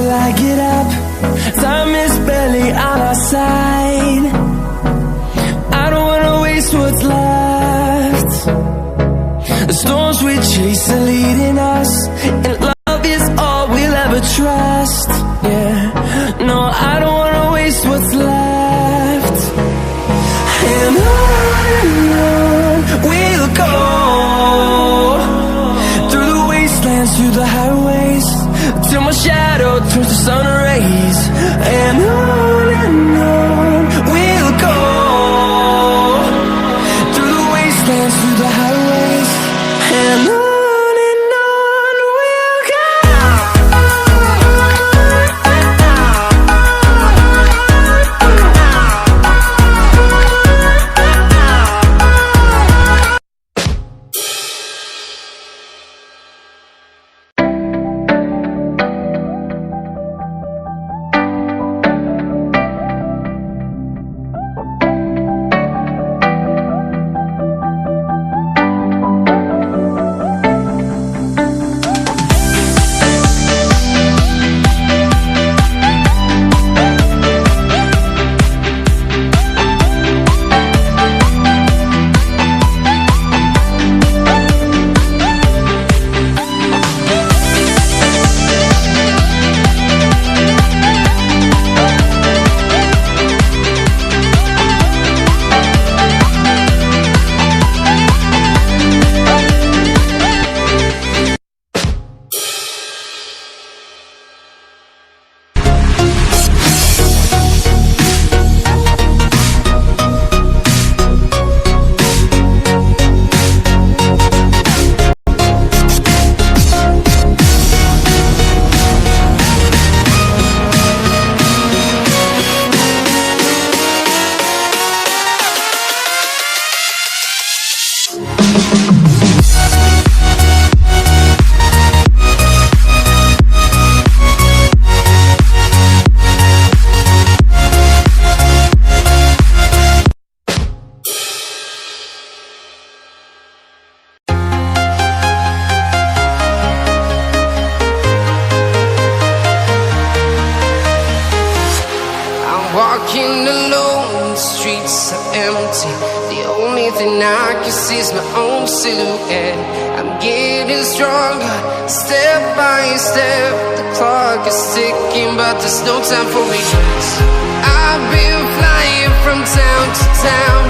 till I get up. Time is barely on our side. I don't wanna waste what's left. The storms we chase are leading us, and love is all we'll ever trust. Yeah, no, I don't wanna waste what's left. And on we'll go, through the wastelands, through the highways, till my shadow turns to sun rays. And on we'll go, through the wastelands, through the highways, and on we'll go. Walking alone, the streets are empty. The only thing I can see is my own silhouette. I'm getting stronger, step by step. The clock is ticking, but there's no time for regrets. I've been flying from town to town,